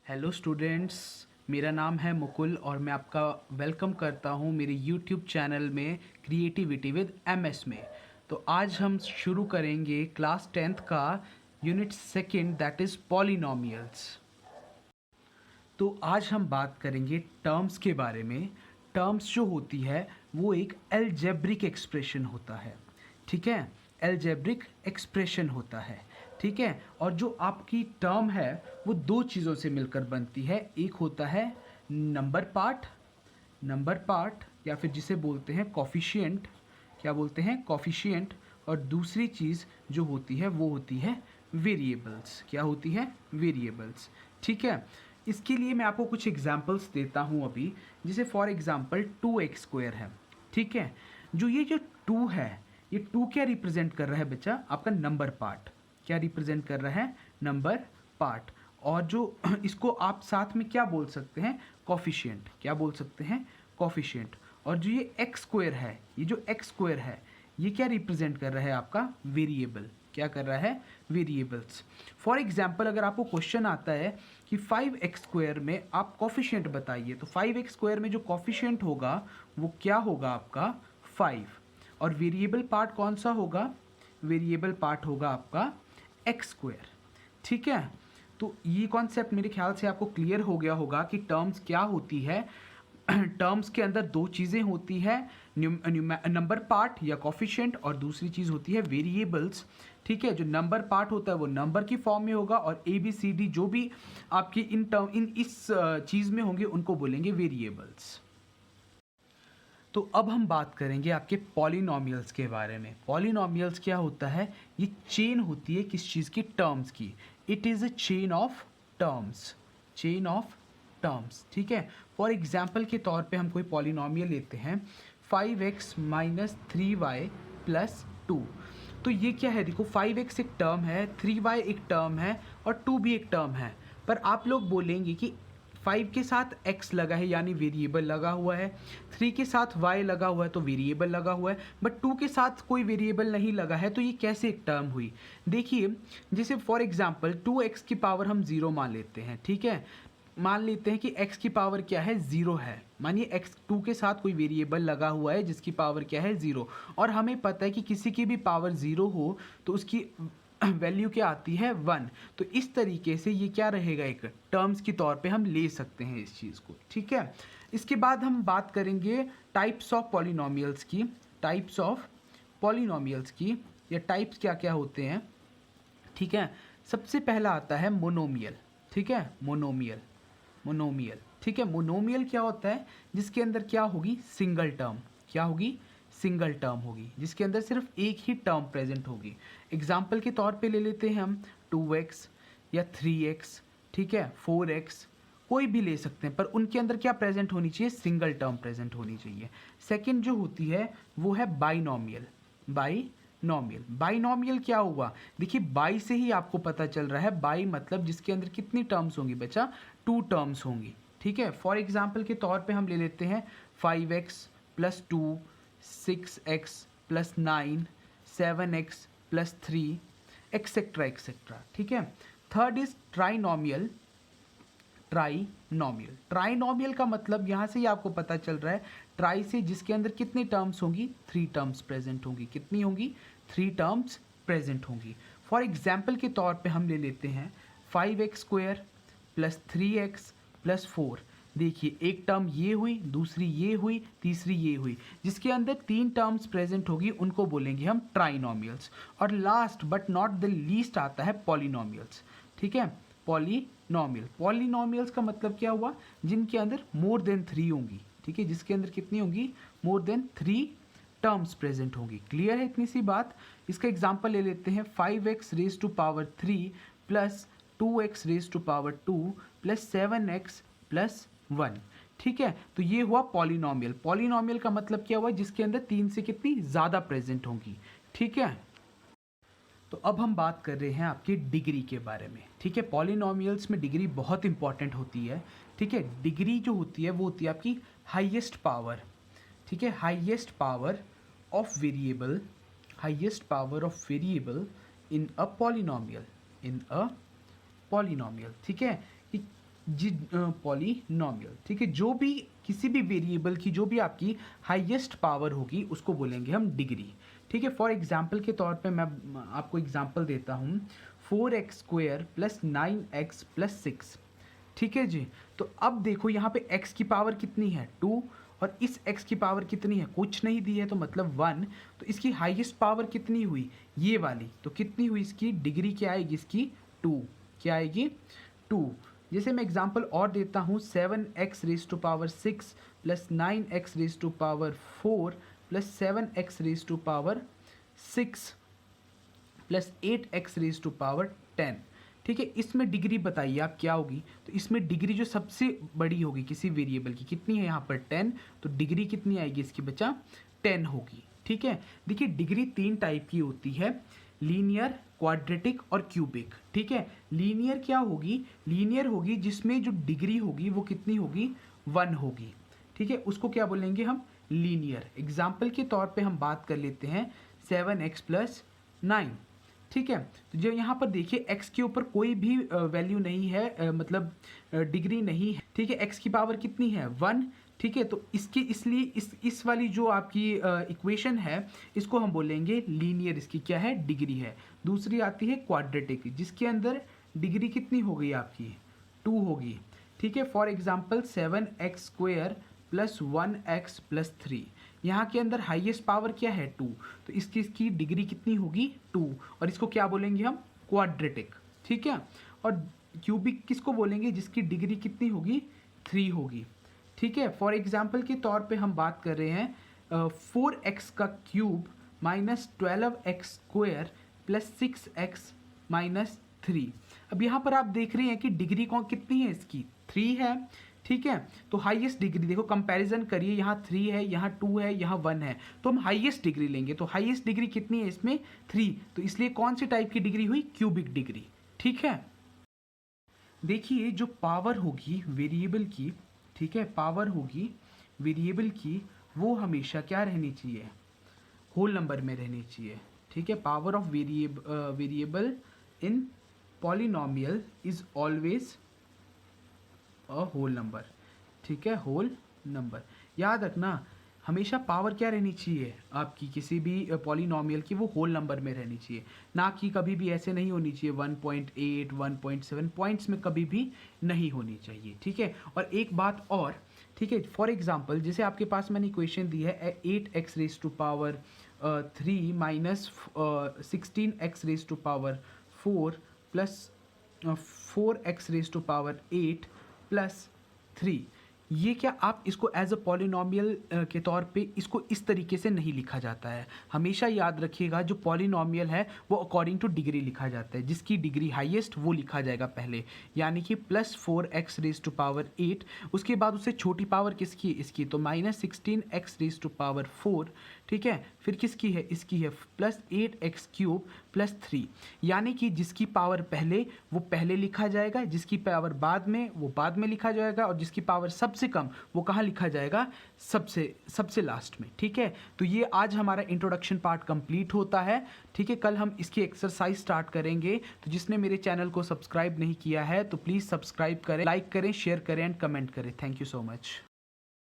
Hello students, मेरा नाम है मुकुल और मैं आपका वेलकम करता हूं मेरे यूट्यूब चैनल में क्रिएटिविटी विद एमएस में। तो आज हम शुरू करेंगे क्लास 10th का unit second that is polynomials. तो आज हम बात करेंगे टर्म्स के बारे में। टर्म्स जो होती है वो एक अलजेब्रिक एक्सप्रेशन होता है, ठीक है। अलजेब्रिक एक्सप्रेशन होता है, ठीक है। और जो आपकी टर्म है वो दो चीज़ों से मिलकर बनती है। एक होता है नंबर पार्ट या फिर जिसे बोलते हैं कॉफिशिएंट, क्या बोलते हैं कॉफिशिएंट। और दूसरी चीज़ जो होती है वो होती है वेरिएबल्स। क्या होती है? वेरिएबल्स, ठीक है। इसके लिए मैं आपको कुछ एग्जांपल्स देता हूँ अभी। जैसे फॉर एग्जांपल 2x² है, ठीक है। जो 2 है, ये 2 क्या रिप्रेजेंट कर रहा है बच्चा? आपका नंबर पार्ट। क्या रिप्रेजेंट कर रहा है? Number part. और जो इसको आप साथ में क्या बोल सकते हैं? कॉफिशिएंट। क्या बोल सकते हैं? कॉफिशिएंट। और जो ये x² है, ये जो x² है, ये क्या रिप्रेजेंट कर रहा है? आपका वेरिएबल। क्या कर रहा है? वेरिएबल्स। फॉर एग्जाम्पल अगर आपको क्वेश्चन आता है कि 5x² में आप कॉफिशिएंट बताइए, तो 5x² में जो कॉफिशिएंट होगा वो क्या होगा? आपका 5। और वेरिएबल पार्ट कौन सा होगा? वेरिएबल पार्ट होगा आपका x², ठीक है। तो ये कॉन्सेप्ट मेरे ख्याल से आपको क्लियर हो गया होगा कि टर्म्स क्या होती है। टर्म्स के अंदर दो चीज़ें होती है, नंबर पार्ट या कॉफिशिएंट, और दूसरी चीज़ होती है वेरिएबल्स, ठीक है। जो नंबर पार्ट होता है वो नंबर की फॉर्म में होगा और ए बी सी डी जो भी आपकी इस चीज़ में होंगे उनको बोलेंगे वेरिएबल्स। तो अब हम बात करेंगे आपके पॉलिनोमियल्स के बारे में। पॉलिनोमियल्स क्या होता है? ये चेन होती है किस चीज़ की? टर्म्स की। It is a chain of terms, chain of terms, ठीक है। फॉर एग्जाम्पल के तौर पे हम कोई पॉलिनोमियल लेते हैं 5x - 3y + 2। तो ये क्या है? देखो 5x एक टर्म है, 3y एक टर्म है और 2 भी एक टर्म है। पर आप लोग बोलेंगे कि 5 के साथ x लगा है यानी वेरिएबल लगा हुआ है, 3 के साथ y लगा हुआ है तो वेरिएबल लगा हुआ है, बट 2 के साथ कोई वेरिएबल नहीं लगा है, तो ये कैसे एक टर्म हुई? देखिए, जैसे फॉर एग्जांपल 2x की पावर हम 0 मान लेते हैं, ठीक है। मान लेते हैं कि x की पावर क्या है? 0 है। मानिए x 2 के साथ कोई वेरिएबल लगा हुआ है जिसकी पावर क्या है? 0। और हमें पता है कि किसी की भी पावर 0 हो तो उसकी वैल्यू क्या आती है? 1। तो इस तरीके से ये क्या रहेगा? एक टर्म्स के तौर पे हम ले सकते हैं इस चीज़ को, ठीक है। इसके बाद हम बात करेंगे टाइप्स ऑफ पॉलिनोमियल्स की। टाइप्स ऑफ पॉलिनोमियल्स की, या टाइप्स क्या क्या होते हैं, ठीक है। सबसे पहला आता है मोनोमियल, ठीक है। मोनोमियल, ठीक है। मोनोमियल क्या होता है? जिसके अंदर क्या होगी? Single term. क्या होगी? सिंगल टर्म होगी, जिसके अंदर सिर्फ एक ही टर्म प्रेजेंट होगी। एग्जाम्पल के तौर पे ले लेते हैं हम 2x या 3x, ठीक है, 4x, कोई भी ले सकते हैं, पर उनके अंदर क्या प्रेजेंट होनी चाहिए? सिंगल टर्म प्रेजेंट होनी चाहिए। सेकंड जो होती है वो है बाइनोमियल। बाइनोमियल क्या हुआ? देखिए, बाई से ही आपको पता चल रहा है। बाई मतलब जिसके अंदर कितनी टर्म्स होंगी बच्चा? 2 टर्म्स होंगी, ठीक है। फॉर एग्जाम्पल के तौर पे हम ले लेते हैं 5x + 2, 6x + 9, 7x + 3, etcetera etcetera, ठीक है। थर्ड इज ट्राइनोमियल का मतलब यहाँ से ही आपको पता चल रहा है, ट्राई से जिसके अंदर कितनी टर्म्स होंगी? 3 टर्म्स प्रेजेंट होंगी। कितनी होंगी? 3 टर्म्स प्रेजेंट होंगी। फॉर एग्जाम्पल के तौर पे हम ले लेते हैं 5x² + 3x + 4। देखिए, एक टर्म ये हुई, दूसरी ये हुई, तीसरी ये हुई। जिसके अंदर 3 टर्म्स प्रेजेंट होगी उनको बोलेंगे हम ट्राइनोमियल्स। और last but not the least आता है पॉलिनोमियल्स, ठीक है। पॉलिनोमियल्स का मतलब क्या हुआ? जिनके अंदर मोर देन 3 होंगी, ठीक है। जिसके अंदर कितनी होंगी? मोर देन 3 टर्म्स प्रेजेंट होंगी। क्लियर है इतनी सी बात? इसका एग्जांपल ले लेते हैं 5x³ + 2x² + 7x + 1, ठीक है। तो ये हुआ पॉलिनोमियल। पॉलिनोमियल का मतलब क्या हुआ? जिसके अंदर 3 से कितनी ज़्यादा प्रेजेंट होंगी, ठीक है। तो अब हम बात कर रहे हैं आपकी डिग्री के बारे में, ठीक है। पॉलिनोमियल्स में डिग्री बहुत इंपॉर्टेंट होती है, ठीक है। डिग्री जो होती है वो होती है आपकी हाईएस्ट पावर, ठीक है। Highest power of variable, highest power of variable in a polynomial, in a polynomial, ठीक है। कि पॉलिनॉमियल, ठीक है। जो भी किसी भी वेरिएबल की जो भी आपकी हाईएस्ट पावर होगी उसको बोलेंगे हम डिग्री, ठीक है। फॉर एग्जांपल के तौर पे मैं आपको एग्जांपल देता हूँ, 4x² + 9x + 6, ठीक है जी। तो अब देखो यहाँ पे x की पावर कितनी है 2, और इस x की पावर कितनी है, कुछ नहीं दी है तो मतलब 1, तो इसकी हाईएस्ट पावर कितनी हुई, ये वाली, तो कितनी हुई इसकी डिग्री, क्या आएगी इसकी 2, क्या आएगी 2। जैसे मैं एग्जांपल और देता हूँ, 7x6 + 9x4 + 7x6 + 8x10, ठीक है। इसमें डिग्री बताइए आप क्या होगी, तो इसमें डिग्री जो सबसे बड़ी होगी किसी वेरिएबल की कितनी है यहाँ पर 10, तो डिग्री कितनी आएगी इसकी बच्चा 10 होगी, ठीक है। देखिए डिग्री 3 टाइप की होती है, लीनियर, क्वाड्रेटिक और क्यूबिक, ठीक है। लीनियर क्या होगी, लीनियर होगी जिसमें जो डिग्री होगी वो कितनी होगी 1 होगी, ठीक है, उसको क्या बोलेंगे हम लीनियर। एग्जाम्पल के तौर पे हम बात कर लेते हैं 7x + 9, ठीक है। तो जो यहाँ पर देखिए x के ऊपर कोई भी वैल्यू नहीं है, मतलब डिग्री नहीं है, ठीक है। x की पावर कितनी है 1, ठीक है। तो इसके इसलिए इस वाली जो आपकी इक्वेशन है इसको हम बोलेंगे लीनियर, इसकी क्या है डिग्री है। दूसरी आती है क्वाड्रेटिक, जिसके अंदर डिग्री कितनी हो गई आपकी 2 होगी, ठीक है। फॉर एग्जांपल 7x² + 1x + 3, यहाँ के अंदर हाईएस्ट पावर क्या है 2, तो इसकी डिग्री कितनी होगी 2, और इसको क्या बोलेंगे हम क्वाड्रेटिक, ठीक है। और क्यूबिक किसको बोलेंगे, जिसकी डिग्री कितनी होगी 3 होगी, ठीक है। फॉर एग्जांपल के तौर पे हम बात कर रहे हैं 4x³ - 12x² + 6x - 3। अब यहाँ पर आप देख रहे हैं कि डिग्री कौन कितनी है इसकी 3 है, ठीक है। तो हाईएस्ट डिग्री देखो, कंपैरिजन करिए, यहाँ 3 है, यहाँ 2 है, यहाँ 1 है, तो हम हाईएस्ट डिग्री लेंगे, तो हाईएस्ट डिग्री कितनी है इसमें 3, तो इसलिए कौन सी टाइप की डिग्री हुई क्यूबिक डिग्री, ठीक है। देखिए जो पावर होगी वेरिएबल की, ठीक है, पावर होगी वेरिएबल की वो हमेशा क्या रहनी चाहिए होल नंबर में रहनी चाहिए, ठीक है। Power of variable in polynomial is always a whole number, ठीक है, होल नंबर। याद रखना हमेशा पावर क्या रहनी चाहिए आपकी किसी भी पॉलिनॉमियल की, वो होल नंबर में रहनी चाहिए, ना कि कभी भी ऐसे नहीं होनी चाहिए 1.8 1.7 पॉइंट्स में कभी भी नहीं होनी चाहिए, ठीक है। और एक बात और, ठीक है, फॉर एग्जांपल जैसे आपके पास मैंने इक्वेशन दी है 8x3 - 16x4 + 4x8 + 3, ये क्या आप इसको एज अ पॉलिनॉमियल के तौर पे इसको इस तरीके से नहीं लिखा जाता है। हमेशा याद रखिएगा जो पॉलिनॉमियल है वो अकॉर्डिंग टू डिग्री लिखा जाता है, जिसकी डिग्री हाईएस्ट वो लिखा जाएगा पहले, यानी कि +4x8, उसके बाद उससे छोटी पावर किसकी इसकी, तो -16x4, ठीक है। फिर किसकी है इसकी है +8x³ + 3, यानी कि जिसकी पावर पहले वो पहले लिखा जाएगा, जिसकी पावर बाद में वो बाद में लिखा जाएगा, और जिसकी पावर सबसे कम वो कहाँ लिखा जाएगा सबसे लास्ट में, ठीक है। तो ये आज हमारा इंट्रोडक्शन पार्ट कंप्लीट होता है, ठीक है। कल हम इसकी एक्सरसाइज स्टार्ट करेंगे, तो जिसने मेरे चैनल को सब्सक्राइब नहीं किया है तो प्लीज़ सब्सक्राइब करें, लाइक करें, शेयर करें एंड कमेंट करें। Thank you so much.